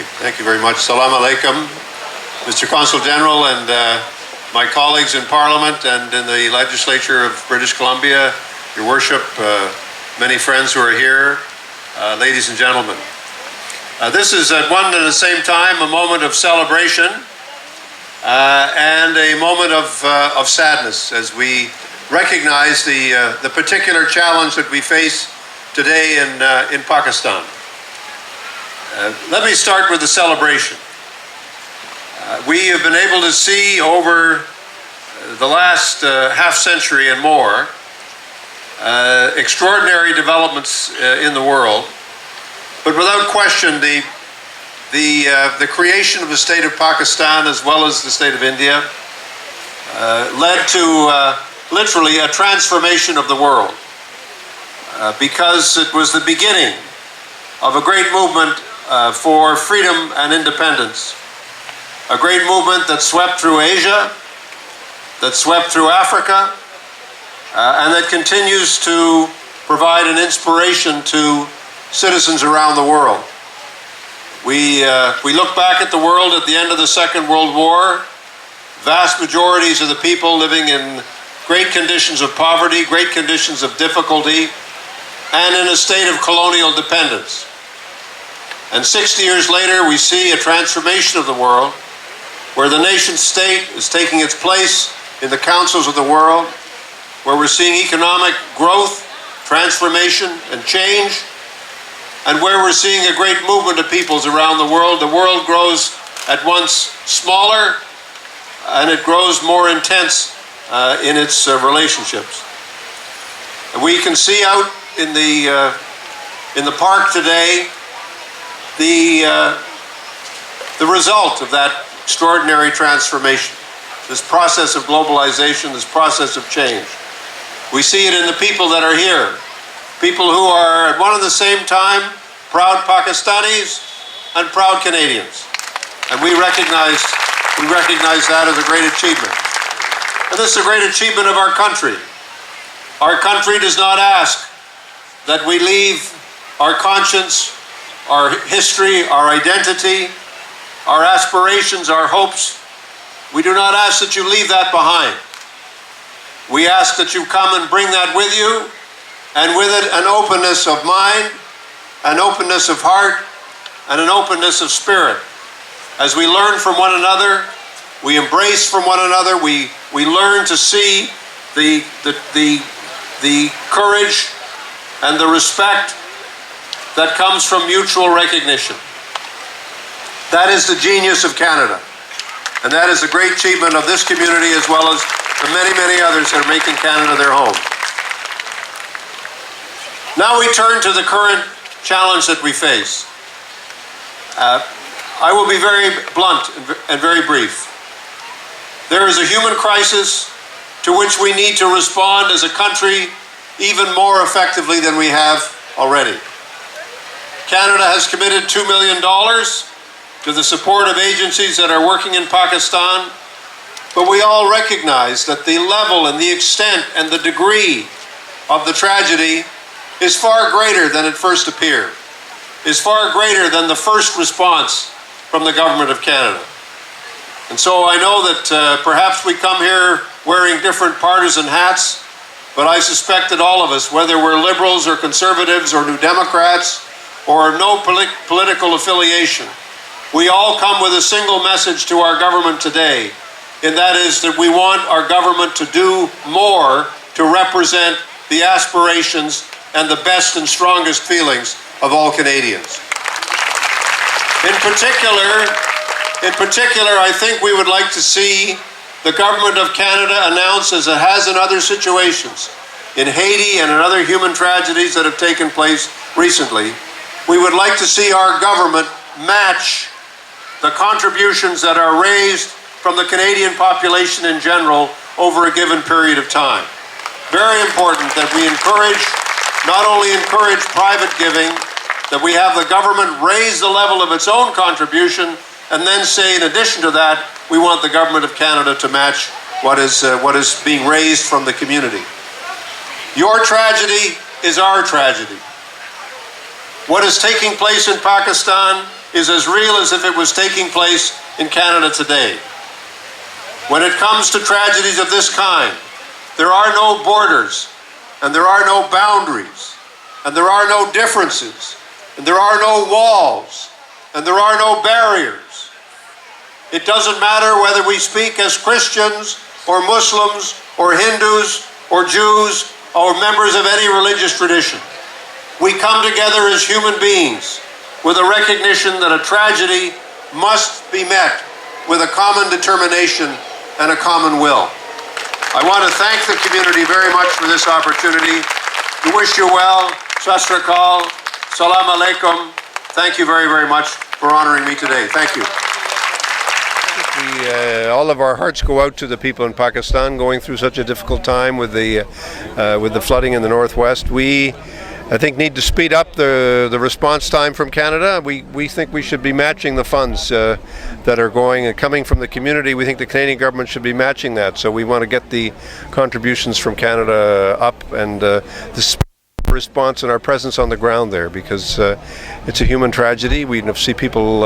Thank you very much. Salam alaikum, Mr. Consul General and my colleagues in Parliament and in the Legislature of British Columbia, Your Worship, many friends who are here, ladies and gentlemen. This is at one and the same time a moment of celebration and a moment of sadness as we recognize the particular challenge that we face today in Pakistan. Let me start with the celebration. We have been able to see over the last half century and more extraordinary developments in the world, but without question the creation of the state of Pakistan as well as the state of India led to literally a transformation of the world because it was the beginning of a great movement for freedom and independence. A great movement that swept through Asia, that swept through Africa, and that continues to provide an inspiration to citizens around the world. We look back at the world at the end of the Second World War, vast majorities of the people living in great conditions of poverty, great conditions of difficulty, and in a state of colonial dependence. And 60 years later, we see a transformation of the world where the nation state is taking its place in the councils of the world, where we're seeing economic growth, transformation, and change, and where we're seeing a great movement of peoples around the world. The world grows at once smaller, and it grows more intense in its relationships. And we can see out in the park today the result of that extraordinary transformation, this process of globalization, this process of change. We see it in the people that are here, people who are at one and the same time proud Pakistanis and proud Canadians. And we recognize that as a great achievement. And this is a great achievement of our country. Our country does not ask that we leave our conscience, our history, our identity, our aspirations, our hopes. We do not ask that you leave that behind. We ask that you come and bring that with you, and with it an openness of mind, an openness of heart, and an openness of spirit. As we learn from one another, we embrace from one another, we learn to see the courage and the respect that comes from mutual recognition. That is the genius of Canada. And that is a great achievement of this community as well as the many, many others that are making Canada their home. Now we turn to the current challenge that we face. I will be very blunt and very brief. There is a human crisis to which we need to respond as a country even more effectively than we have already. Canada has committed $2 million to the support of agencies that are working in Pakistan, but we all recognize that the level and the extent and the degree of the tragedy is far greater than it first appeared, is far greater than the first response from the Government of Canada. And so I know that perhaps we come here wearing different partisan hats, but I suspect that all of us, whether we're Liberals or Conservatives or New Democrats or no political affiliation, we all come with a single message to our government today, and that is that we want our government to do more to represent the aspirations and the best and strongest feelings of all Canadians. In particular, I think we would like to see the Government of Canada announce, as it has in other situations, in Haiti and in other human tragedies that have taken place recently, we would like to see our government match the contributions that are raised from the Canadian population in general over a given period of time. Very important that we not only encourage private giving, that we have the government raise the level of its own contribution, and then say, in addition to that, we want the Government of Canada to match what is being raised from the community. Your tragedy is our tragedy. What is taking place in Pakistan is as real as if it was taking place in Canada today. When it comes to tragedies of this kind, there are no borders, and there are no boundaries, and there are no differences, and there are no walls, and there are no barriers. It doesn't matter whether we speak as Christians or Muslims or Hindus or Jews or members of any religious tradition. We come together as human beings with a recognition that a tragedy must be met with a common determination and a common will. I want to thank the community very much for this opportunity. We wish you well. Sat Sri Akal. Salam alaikum. Thank you very, very much for honoring me today. Thank you. All of our hearts go out to the people in Pakistan going through such a difficult time with the flooding in the northwest. We, I think, need to speed up the response time from Canada. We think we should be matching the funds that are coming from the community. We think the Canadian government should be matching that. So we want to get the contributions from Canada up and the response and our presence on the ground there, because it's a human tragedy. We see people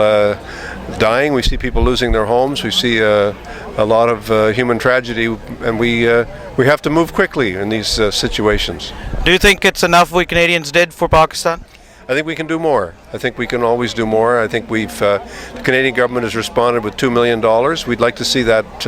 dying, we see people losing their homes, we see a lot of human tragedy, and we have to move quickly in these situations. Do you think it's enough we Canadians did for Pakistan? I think we can do more. I think we can always do more. I think the Canadian government has responded with $2 million. We'd like to see that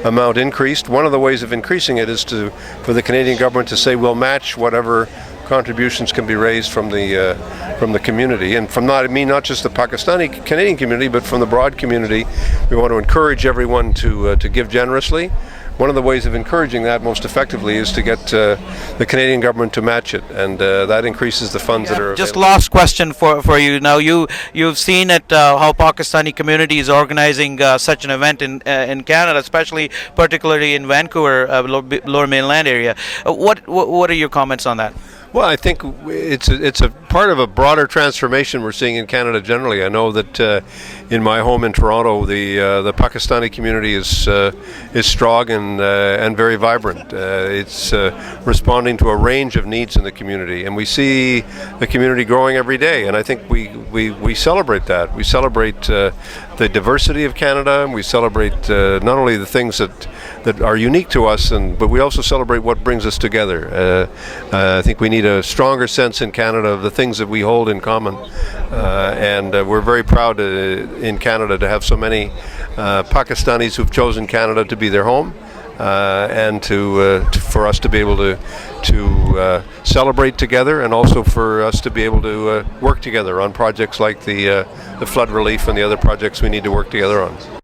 amount increased. One of the ways of increasing it is for the Canadian government to say we'll match whatever contributions can be raised from the community, and from not just the Pakistani Canadian community, but from the broad community. We want to encourage everyone to give generously. One of the ways of encouraging that most effectively is to get the Canadian government to match it, and that increases the funds that are available. Just last question for you. Now you've seen how Pakistani community is organizing such an event in Canada, particularly in Vancouver, Lower Mainland area. What are your comments on that? Well, I think it's a part of a broader transformation we're seeing in Canada generally. I know that in my home in Toronto, the Pakistani community is strong and very vibrant. It's responding to a range of needs in the community, and we see the community growing every day. And I think we celebrate that. We celebrate the diversity of Canada, and we celebrate not only the things that are unique to us, but we also celebrate what brings us together. I think we need a stronger sense in Canada of the things that we hold in common, and we're very proud in Canada to have so many Pakistanis who've chosen Canada to be their home, and for us to be able to celebrate together, and also for us to be able to work together on projects like the flood relief and the other projects we need to work together on.